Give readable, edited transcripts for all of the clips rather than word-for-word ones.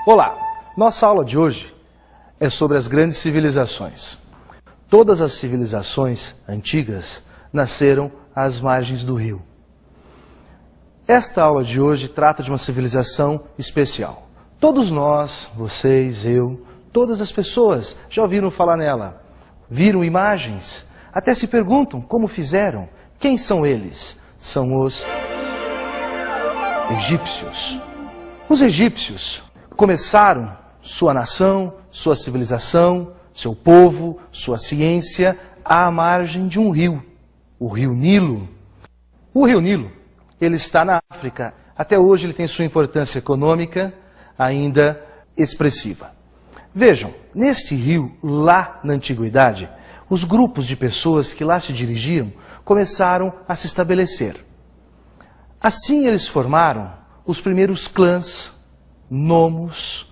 Olá! Nossa aula de hoje é sobre as grandes civilizações. Todas as civilizações antigas nasceram às margens do rio. Esta aula de hoje trata de uma civilização especial. Todos nós, vocês, eu, todas as pessoas já ouviram falar nela. Viram imagens, até se perguntam como fizeram. Quem são eles? São os egípcios. Os egípcios começaram sua nação, sua civilização, seu povo, sua ciência à margem de um rio, o Rio Nilo. O Rio Nilo, ele está na África. Até hoje ele tem sua importância econômica ainda expressiva. Vejam, neste rio, lá na antiguidade, os grupos de pessoas que lá se dirigiam começaram a se estabelecer. Assim eles formaram os primeiros clãs, nomos.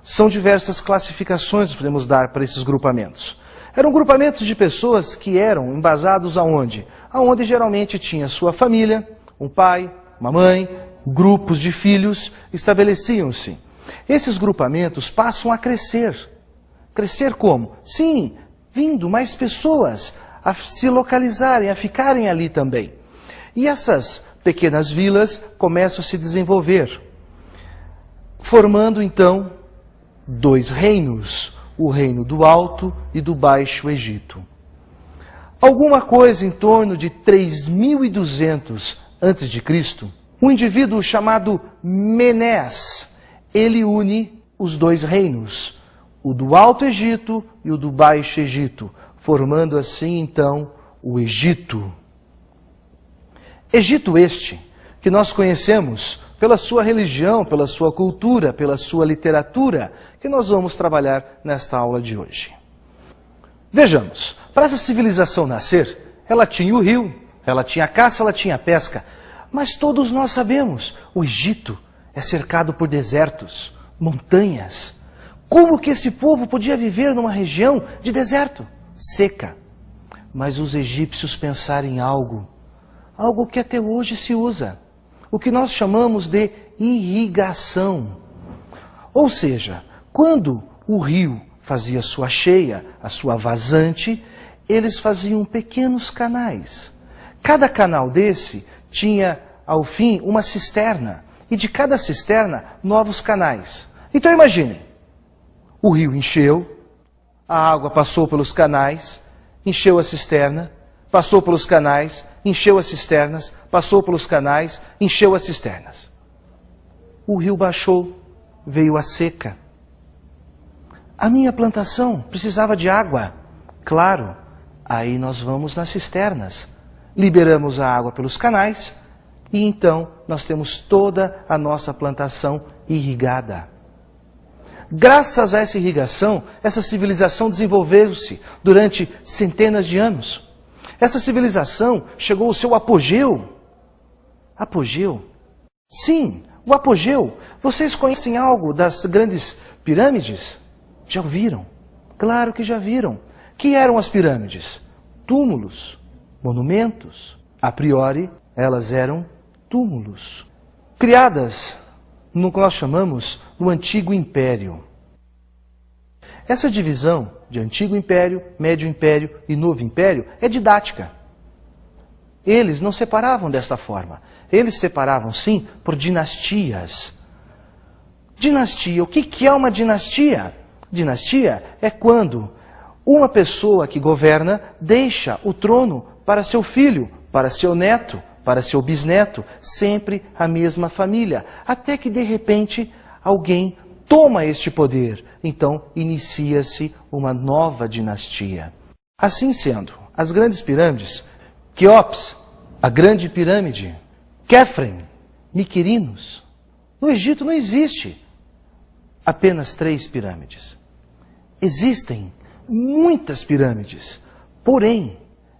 São diversas classificações que podemos dar para esses grupamentos. Eram grupamentos de pessoas que eram embasados aonde? Aonde geralmente tinha sua família, um pai, uma mãe, grupos de filhos estabeleciam-se. Esses grupamentos passam a crescer. Crescer como? Sim, vindo mais pessoas a se localizarem, a ficarem ali também. E essas pequenas vilas começam a se desenvolver, formando então dois reinos, o reino do Alto e do Baixo Egito. Alguma coisa em torno de 3200 a.C., um indivíduo chamado Menés, ele une os dois reinos, o do Alto Egito e o do Baixo Egito, formando assim então o Egito. Egito este, que nós conhecemos pela sua religião, pela sua cultura, pela sua literatura, que nós vamos trabalhar nesta aula de hoje. Vejamos, para essa civilização nascer, ela tinha o rio, ela tinha a caça, ela tinha a pesca, mas todos nós sabemos, o Egito é cercado por desertos, montanhas. Como que esse povo podia viver numa região de deserto, seca? Mas os egípcios pensaram em algo que até hoje se usa, o que nós chamamos de irrigação. Ou seja, quando o rio fazia sua cheia, a sua vazante, eles faziam pequenos canais. Cada canal desse tinha, ao fim, uma cisterna, e de cada cisterna, novos canais. Então imaginem, o rio encheu, a água passou pelos canais, encheu a cisterna, passou pelos canais, encheu as cisternas, passou pelos canais, encheu as cisternas. O rio baixou, veio a seca. A minha plantação precisava de água. Claro, aí nós vamos nas cisternas. Liberamos a água pelos canais e então nós temos toda a nossa plantação irrigada. Graças a essa irrigação, essa civilização desenvolveu-se durante centenas de anos. Essa civilização chegou ao seu apogeu. Apogeu? Sim, o apogeu. Vocês conhecem algo das grandes pirâmides? Já ouviram? Claro que já viram. Que eram as pirâmides? Túmulos, monumentos. A priori, elas eram túmulos. Criadas no que nós chamamos do Antigo Império. Essa divisão de Antigo Império, Médio Império e Novo Império é didática. Eles não separavam desta forma. Eles separavam, sim, por dinastias. Dinastia, o que é uma dinastia? Dinastia é quando uma pessoa que governa deixa o trono para seu filho, para seu neto, para seu bisneto, sempre a mesma família, até que de repente alguém toma este poder, então inicia-se uma nova dinastia. Assim sendo, as grandes pirâmides, Quéops, a grande pirâmide, Quefren, Miquerinos, no Egito não existe apenas 3 pirâmides. Existem muitas pirâmides, porém,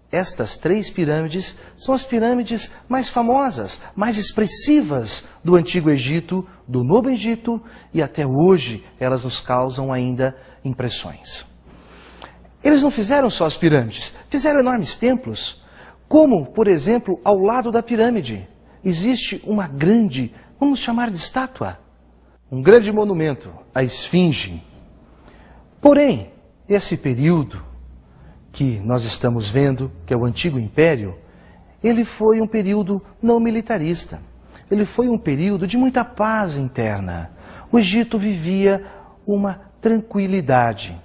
estas 3 pirâmides são as pirâmides mais famosas, mais expressivas do Antigo Egito, do Novo Egito, e até hoje elas nos causam ainda impressões. Eles não fizeram só as pirâmides, fizeram enormes templos, como, por exemplo, ao lado da pirâmide, existe uma grande, vamos chamar de estátua. um grande monumento, a Esfinge. Porém, esse período que nós estamos vendo, que é o Antigo Império, ele foi um período não militarista. Ele foi um período de muita paz interna. O Egito vivia uma tranquilidade.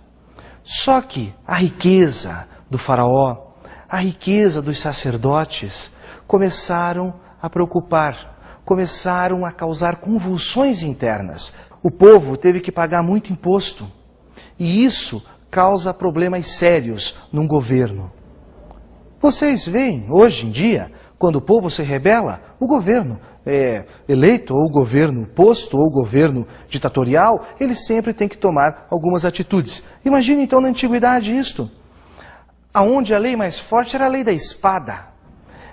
Só que a riqueza do faraó, a riqueza dos sacerdotes, começaram a preocupar, começaram a causar convulsões internas. O povo teve que pagar muito imposto. E isso causa problemas sérios num governo. Vocês veem, hoje em dia, quando o povo se rebela, o governo é eleito, ou o governo posto, ou o governo ditatorial, ele sempre tem que tomar algumas atitudes. Imagine então na antiguidade isto, aonde a lei mais forte era a lei da espada.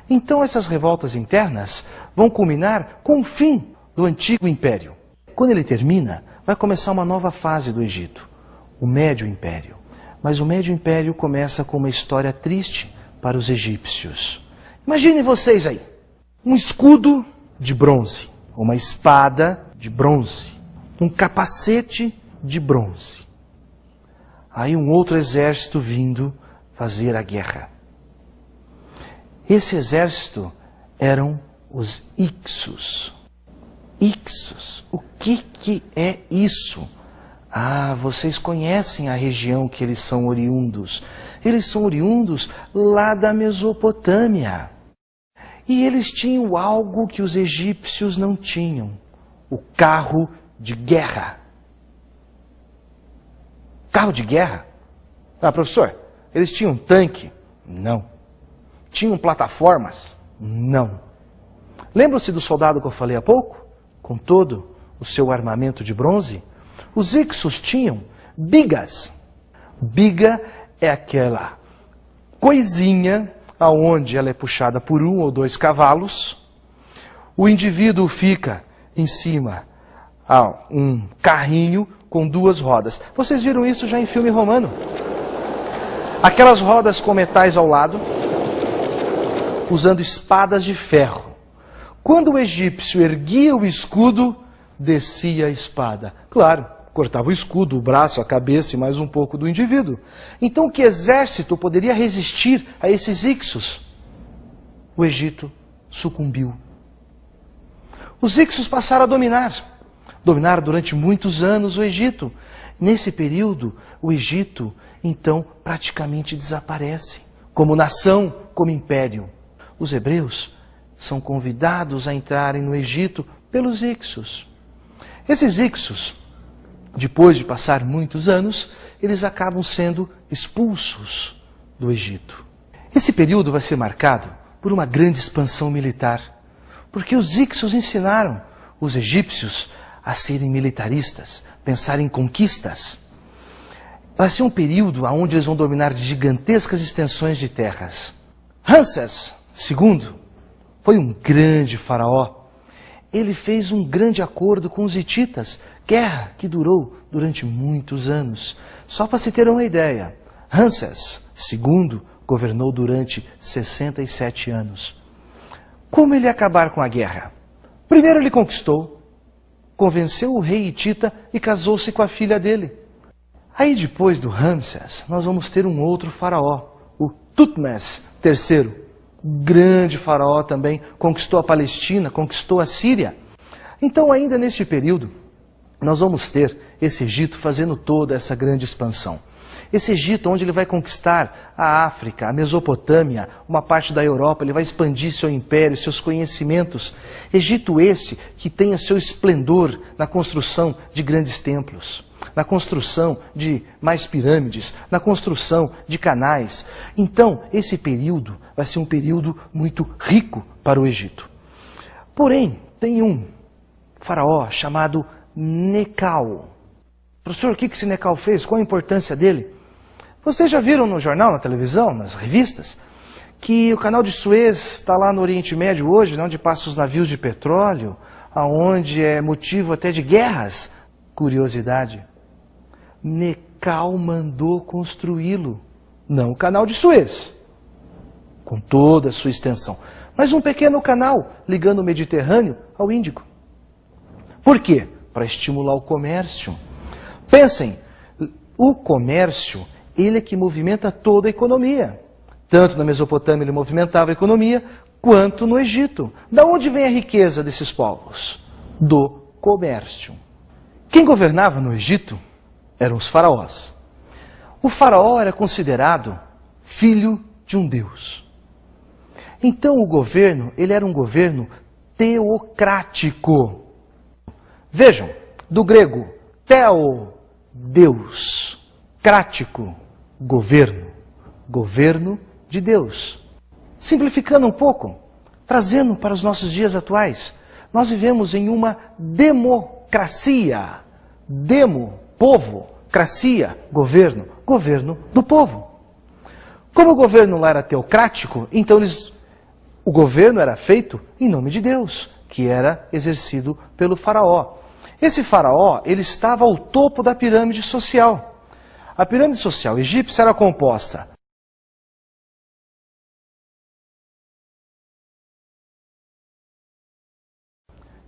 Então essas revoltas internas vão culminar com o fim do Antigo Império. Quando ele termina, vai começar uma nova fase do Egito, o Médio Império. Mas o Médio Império começa com uma história triste para os egípcios. Imaginem vocês aí, um escudo de bronze, uma espada de bronze, um capacete de bronze. Aí um outro exército vindo fazer a guerra. Esse exército eram os Ixos. Ixos, o que é isso? Ah, vocês conhecem a região que eles são oriundos. Eles são oriundos lá da Mesopotâmia. E eles tinham algo que os egípcios não tinham. O carro de guerra. Carro de guerra? Ah, professor, eles tinham tanque? Não. Tinham plataformas? Não. Lembram-se do soldado que eu falei há pouco? Com todo o seu armamento de bronze? Os Ixos tinham bigas. Biga é aquela coisinha aonde ela é puxada por 1 ou 2 cavalos. O indivíduo fica em cima a um carrinho com 2 rodas. Vocês viram isso já em filme romano? Aquelas rodas com metais ao lado, usando espadas de ferro. Quando o egípcio erguia o escudo, descia a espada. Claro, cortava o escudo, o braço, a cabeça e mais um pouco do indivíduo. Então, que exército poderia resistir a esses Ixos? O Egito sucumbiu. Os Ixos passaram a dominar. Dominaram durante muitos anos o Egito. Nesse período, o Egito, então, praticamente desaparece. Como nação, como império. Os hebreus são convidados a entrarem no Egito pelos Ixos. Esses Ixos, depois de passar muitos anos, eles acabam sendo expulsos do Egito. Esse período vai ser marcado por uma grande expansão militar, porque os Ixos ensinaram os egípcios a serem militaristas, pensar em conquistas. Vai ser um período onde eles vão dominar gigantescas extensões de terras. Ramsés II foi um grande faraó. Ele fez um grande acordo com os hititas, guerra que durou durante muitos anos. Só para se ter uma ideia, Ramsés II governou durante 67 anos. Como ele ia acabar com a guerra? Primeiro ele conquistou, convenceu o rei hitita e casou-se com a filha dele. Aí depois do Ramsés, nós vamos ter um outro faraó, o Tutmés III. Grande faraó também, conquistou a Palestina, conquistou a Síria. Então, ainda neste período, nós vamos ter esse Egito fazendo toda essa grande expansão. Esse Egito, onde ele vai conquistar a África, a Mesopotâmia, uma parte da Europa, ele vai expandir seu império, seus conhecimentos. Egito esse que tenha seu esplendor na construção de grandes templos, na construção de mais pirâmides, na construção de canais. Então, esse período vai ser um período muito rico para o Egito. Porém, tem um faraó chamado Necau. Professor, o que esse Necau fez? Qual a importância dele? Vocês já viram no jornal, na televisão, nas revistas, que o canal de Suez está lá no Oriente Médio hoje, onde passam os navios de petróleo, aonde é motivo até de guerras? Curiosidade. Necau mandou construí-lo, não o canal de Suez, com toda a sua extensão, mas um pequeno canal ligando o Mediterrâneo ao Índico. Por quê? para estimular o comércio. Pensem, o comércio, ele é que movimenta toda a economia. Tanto na Mesopotâmia ele movimentava a economia, quanto no Egito. Da onde vem a riqueza desses povos? Do comércio. Quem governava no Egito eram os faraós. O faraó era considerado filho de um deus. Então o governo, ele era um governo teocrático. Vejam, do grego, theo, Deus, crático, governo, governo de Deus. Simplificando um pouco, trazendo para os nossos dias atuais, nós vivemos em uma democracia. Demo, povo, cracia, governo, governo do povo. Como o governo lá era teocrático, então o governo era feito em nome de Deus, que era exercido pelo faraó. Esse faraó, ele estava ao topo da pirâmide social. A pirâmide social egípcia era composta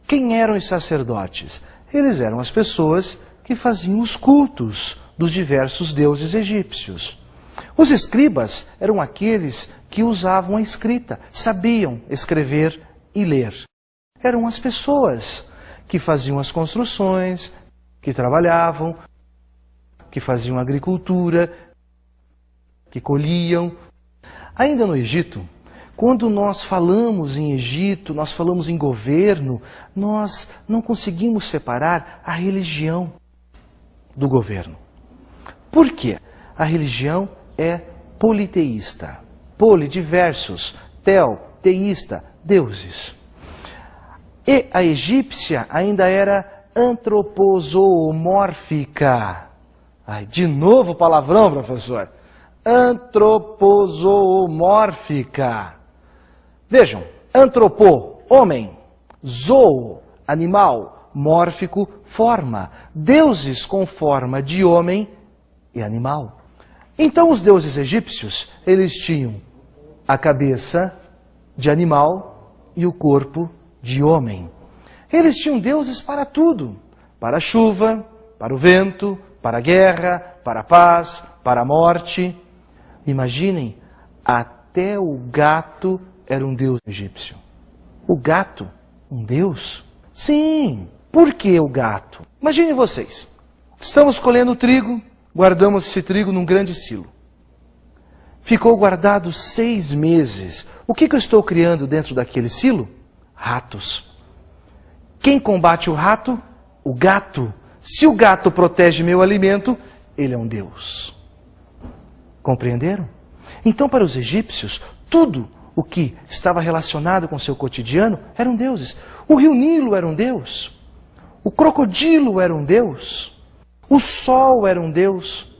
Quem eram os sacerdotes? Eles eram as pessoas que faziam os cultos dos diversos deuses egípcios. Os escribas eram aqueles que usavam a escrita, sabiam escrever e ler. Eram as pessoas que faziam as construções, que trabalhavam, que faziam agricultura, que colhiam. Ainda no Egito, quando nós falamos em Egito, nós falamos em governo, nós não conseguimos separar a religião do governo. Por quê? A religião é politeísta. Poli, diversos, theo, teísta, deuses. E a egípcia ainda era antropozoomórfica. Ai, de novo palavrão, professor. Antropozoomórfica. Vejam, antropô, homem, zoo, animal, mórfico, forma. Deuses com forma de homem e animal. Então os deuses egípcios, eles tinham a cabeça de animal e o corpo de homem. Eles tinham deuses para tudo, para a chuva, para o vento, para a guerra, para a paz, para a morte. Imaginem, até o gato era um deus egípcio. O gato, um deus? Sim, por que o gato? Imaginem vocês, estamos colhendo trigo, guardamos esse trigo num grande silo. Ficou guardado 6 meses. O que eu estou criando dentro daquele silo? Ratos. Quem combate o rato? O gato. Se o gato protege meu alimento, ele é um deus. Compreenderam? Então, para os egípcios, tudo o que estava relacionado com seu cotidiano eram deuses. O rio Nilo era um deus. O crocodilo era um deus. O sol era um deus.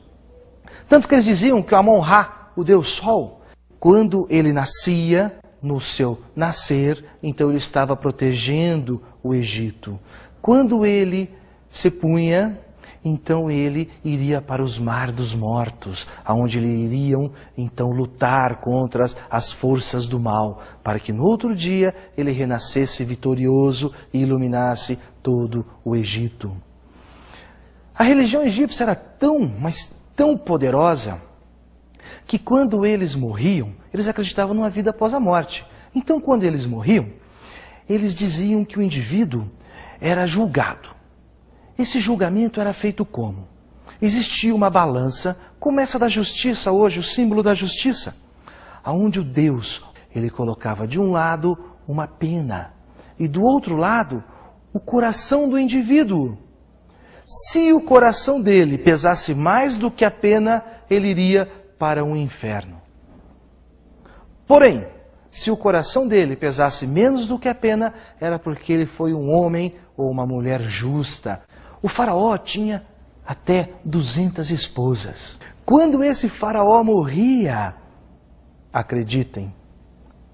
Tanto que eles diziam que o Amon-Ra, o deus sol, quando ele nascia, no seu nascer, então ele estava protegendo o Egito. Quando ele se punha, então ele iria para os mares dos mortos, aonde eles iriam então lutar contra as forças do mal, para que no outro dia ele renascesse vitorioso e iluminasse todo o Egito. A religião egípcia era mas tão poderosa, que quando eles morriam, eles acreditavam numa vida após a morte. Então, quando eles morriam, eles diziam que o indivíduo era julgado. Esse julgamento era feito como? Existia uma balança, como essa da justiça hoje, o símbolo da justiça, aonde o Deus, ele colocava de um lado uma pena e do outro lado o coração do indivíduo. Se o coração dele pesasse mais do que a pena, ele iria para o inferno. Porém, se o coração dele pesasse menos do que a pena, era porque ele foi um homem ou uma mulher justa. O faraó tinha até 200 esposas. Quando esse faraó morria, acreditem,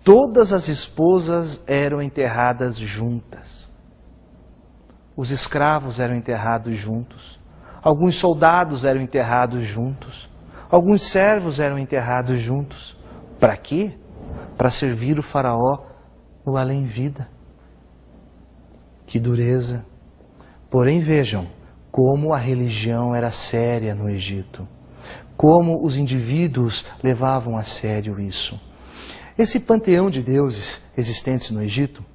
todas as esposas eram enterradas juntas. Os escravos eram enterrados juntos. Alguns soldados eram enterrados juntos. Alguns servos eram enterrados juntos. Para quê? Para servir o faraó no além-vida. Que dureza! Porém, vejam como a religião era séria no Egito, como os indivíduos levavam a sério isso. Esse panteão de deuses existentes no Egito,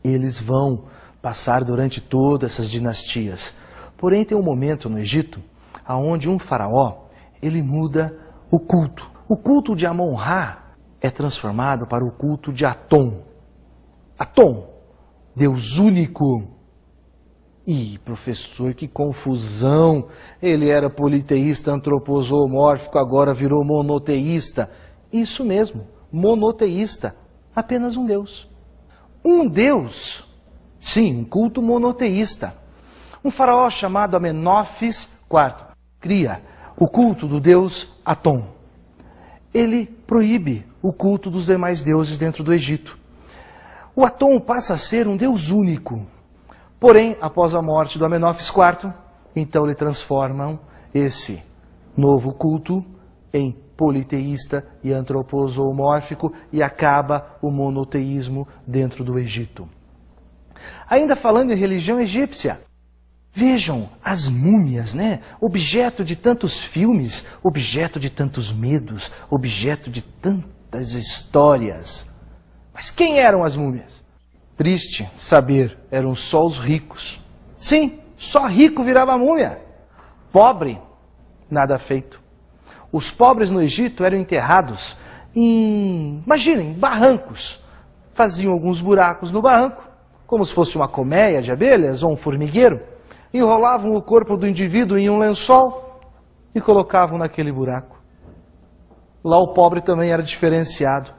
eles vão passar durante todas essas dinastias. Porém, tem um momento no Egito onde um faraó, ele muda o culto. O culto de Amon-Ra é transformado para o culto de Atom. Atom, Deus único. Ih, professor, que confusão! Ele era politeísta, antroposomórfico, agora virou monoteísta. Isso mesmo, monoteísta, apenas um Deus. Um Deus, sim, um culto monoteísta. Um faraó chamado Amenófis IV cria o culto do deus Atom. Ele proíbe o culto dos demais deuses dentro do Egito. O Atom passa a ser um deus único. Porém, após a morte do Amenófis IV, então ele transforma esse novo culto em politeísta e antroposomórfico e acaba o monoteísmo dentro do Egito. Ainda falando em religião egípcia, vejam as múmias, né? Objeto de tantos filmes, objeto de tantos medos, objeto de tantas histórias. Mas quem eram as múmias? Triste saber, eram só os ricos. Sim, só rico virava múmia. Pobre, nada feito. Os pobres no Egito eram enterrados imaginem, barrancos. Faziam alguns buracos no barranco, como se fosse uma colmeia de abelhas ou um formigueiro. Enrolavam o corpo do indivíduo em um lençol e colocavam naquele buraco. Lá o pobre também era diferenciado.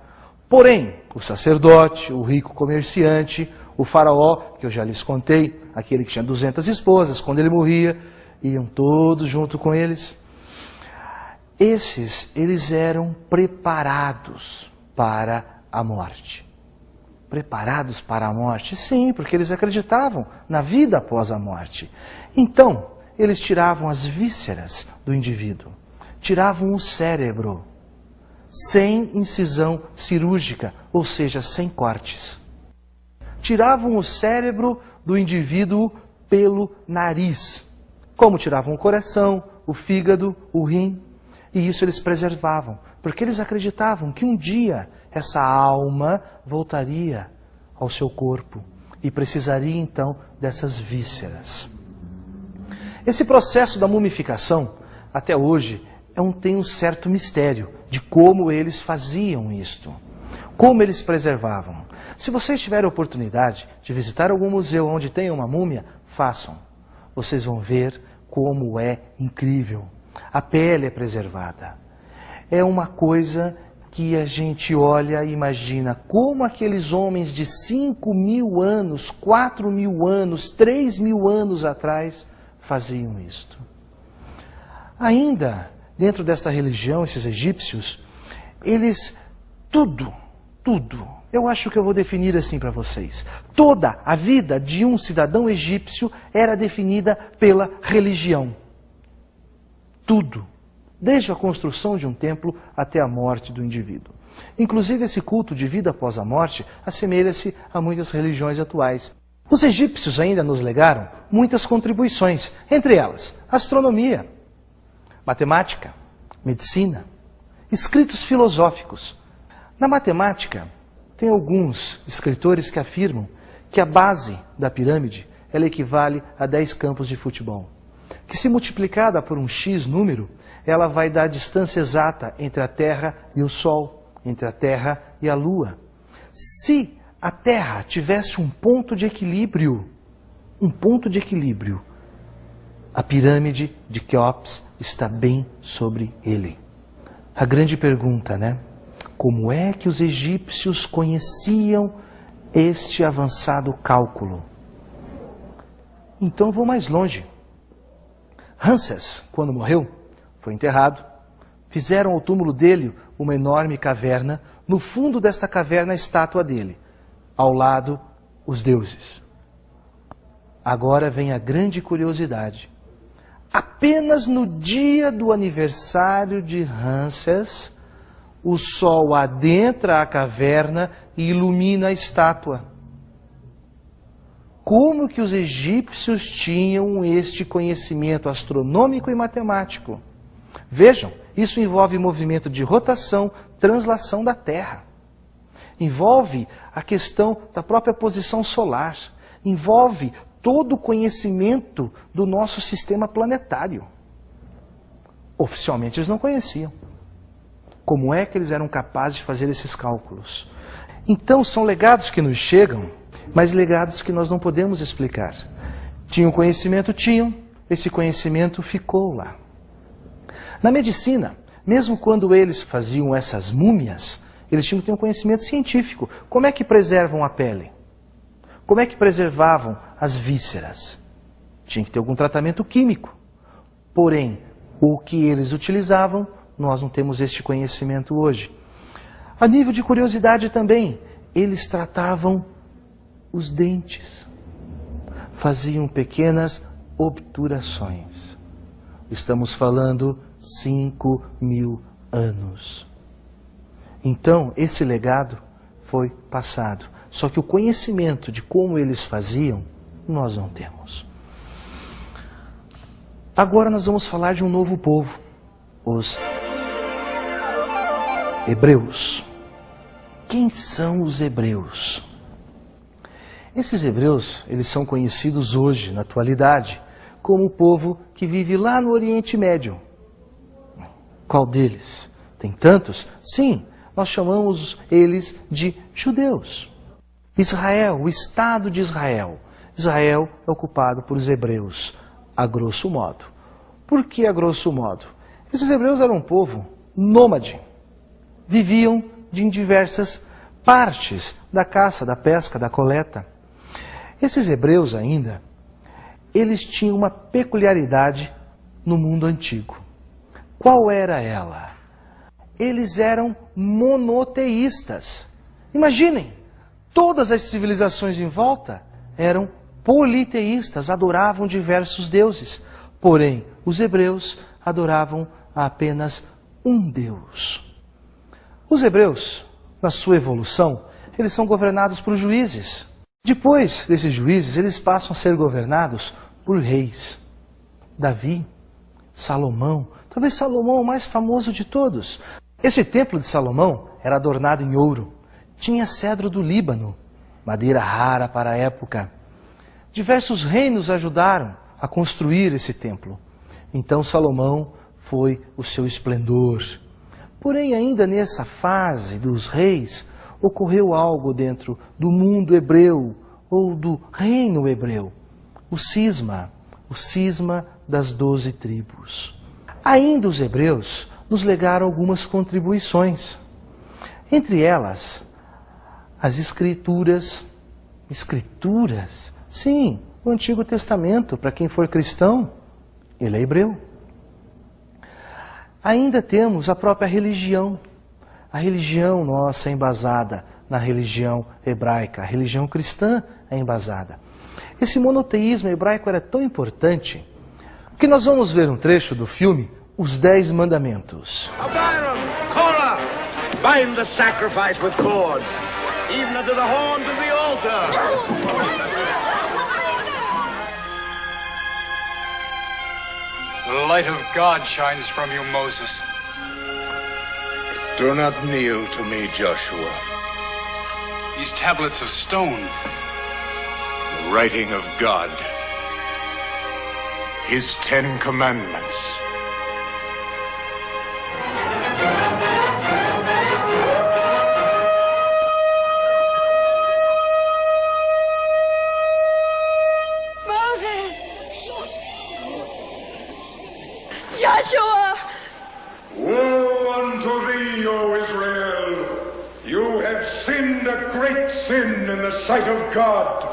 Porém, o sacerdote, o rico comerciante, o faraó, que eu já lhes contei, aquele que tinha 200 esposas, quando ele morria, iam todos junto com eles. Eles eram preparados para a morte. Preparados para a morte? Sim, porque eles acreditavam na vida após a morte. Então, eles tiravam as vísceras do indivíduo, tiravam o cérebro, sem incisão cirúrgica, ou seja, sem cortes. Tiravam o cérebro do indivíduo pelo nariz, como tiravam o coração, o fígado, o rim, e isso eles preservavam, porque eles acreditavam que um dia essa alma voltaria ao seu corpo e precisaria então dessas vísceras. Esse processo da mumificação, até hoje, tem um certo mistério de como eles faziam isto, como eles preservavam. Se vocês tiverem a oportunidade de visitar algum museu onde tem uma múmia, façam. Vocês vão ver como é incrível. A pele é preservada. É uma coisa que a gente olha e imagina como aqueles homens de 5.000 anos, 4.000 anos, 3.000 anos atrás faziam isto. Ainda dentro dessa religião, esses egípcios, eles, tudo, eu acho que eu vou definir assim para vocês. Toda a vida de um cidadão egípcio era definida pela religião. Tudo, desde a construção de um templo até a morte do indivíduo. Inclusive, esse culto de vida após a morte assemelha-se a muitas religiões atuais. Os egípcios ainda nos legaram muitas contribuições, entre elas, astronomia, matemática, medicina, escritos filosóficos. Na matemática, tem alguns escritores que afirmam que a base da pirâmide ela equivale a 10 campos de futebol, que se multiplicada por um X número, ela vai dar a distância exata entre a Terra e o Sol, entre a Terra e a Lua. Se a Terra tivesse um ponto de equilíbrio, a pirâmide de Quéops está bem sobre ele. A grande pergunta, né? Como é que os egípcios conheciam este avançado cálculo? Então vou mais longe. Ramsés, quando morreu, foi enterrado. Fizeram ao túmulo dele uma enorme caverna. No fundo desta caverna, a estátua dele. Ao lado, os deuses. Agora vem a grande curiosidade. Apenas no dia do aniversário de Ramsés, o sol adentra a caverna e ilumina a estátua. como que os egípcios tinham este conhecimento astronômico e matemático. Vejam, isso envolve movimento de rotação, translação da Terra. Envolve a questão da própria posição solar. Envolve todo o conhecimento do nosso sistema planetário. Oficialmente eles não conheciam. Como é que eles eram capazes de fazer esses cálculos? Então são legados que nos chegam, mas legados que nós não podemos explicar. Tinham conhecimento? Tinham. Esse conhecimento ficou lá. Na medicina, mesmo quando eles faziam essas múmias, eles tinham que ter um conhecimento científico. Como é que preservam a pele? Como é que preservavam as vísceras? Tinha que ter algum tratamento químico. Porém, o que eles utilizavam, nós não temos este conhecimento hoje. A nível de curiosidade também, eles tratavam os dentes. Faziam pequenas obturações. Estamos falando 5.000 anos. Então, esse legado foi passado. Só que o conhecimento de como eles faziam, nós não temos. Agora nós vamos falar de um novo povo, os hebreus. Quem são os hebreus? Esses hebreus, eles são conhecidos hoje, na atualidade, como o povo que vive lá no Oriente Médio. Qual deles? Tem tantos? Sim, nós chamamos eles de judeus. Israel, o Estado de Israel. Israel é ocupado por os hebreus, a grosso modo. Por que a grosso modo? Esses hebreus eram um povo nômade. Viviam em diversas partes da caça, da pesca, da coleta. Esses hebreus ainda, eles tinham uma peculiaridade no mundo antigo. Qual era ela? Eles eram monoteístas. Imaginem, todas as civilizações em volta eram politeístas, adoravam diversos deuses. Porém, os hebreus adoravam apenas um Deus. Os hebreus, na sua evolução, eles são governados por juízes. Depois desses juízes, eles passam a ser governados por reis. Davi, Salomão, talvez Salomão o mais famoso de todos. Esse templo de Salomão era adornado em ouro. Tinha cedro do Líbano, madeira rara para a época. Diversos reinos ajudaram a construir esse templo. Então Salomão foi o seu esplendor. Porém, ainda nessa fase dos reis, ocorreu algo dentro do mundo hebreu, ou do reino hebreu. O cisma das 12 tribos. Ainda os hebreus nos legaram algumas contribuições. Entre elas, as escrituras. Escrituras? Sim, o Antigo Testamento, para quem for cristão, ele é hebreu. Ainda temos a própria religião. A religião nossa é embasada na religião hebraica. A religião cristã é embasada. Esse monoteísmo hebraico era tão importante que nós vamos ver um trecho do filme Os 10 Mandamentos. Abiram, Korah, bind the sacrifice with cord, even unto the horns of the altar. The light of God shines from you, Moses. Do not kneel to me, Joshua. These tablets of stone. The writing of God. His 10 Commandments. Moses! Joshua! Woe unto thee, O Israel! You have sinned a great sin in the sight of God.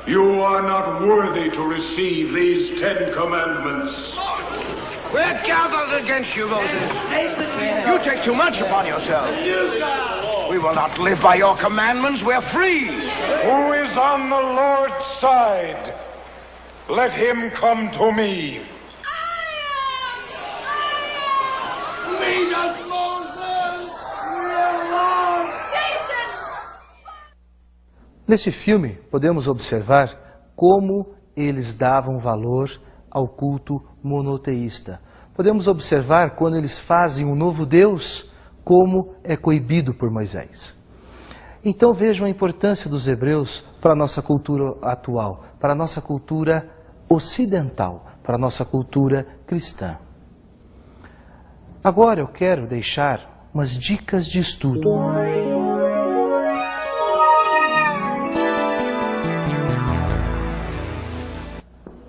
You are not worthy to receive these 10 Commandments. We're gathered against you, Moses. You take too much upon yourself. We will not live by your commandments. We're free. Who is on the Lord's side? Let him come to me. Lead us, Moses! We are lost! Nesse filme, podemos observar como eles davam valor ao culto monoteísta. Podemos observar quando eles fazem um novo Deus, como é coibido por Moisés. Então vejam a importância dos hebreus para a nossa cultura atual, para a nossa cultura ocidental, para a nossa cultura cristã. Agora eu quero deixar umas dicas de estudo.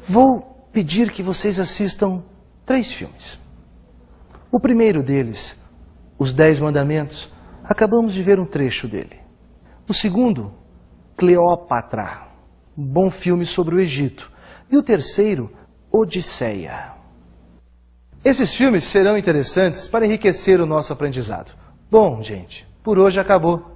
Vou pedir que vocês assistam 3 filmes. O primeiro deles, Os 10 Mandamentos, acabamos de ver um trecho dele. O segundo, Cleópatra, um bom filme sobre o Egito. E o terceiro, Odisseia. Esses filmes serão interessantes para enriquecer o nosso aprendizado. Bom, gente, por hoje acabou.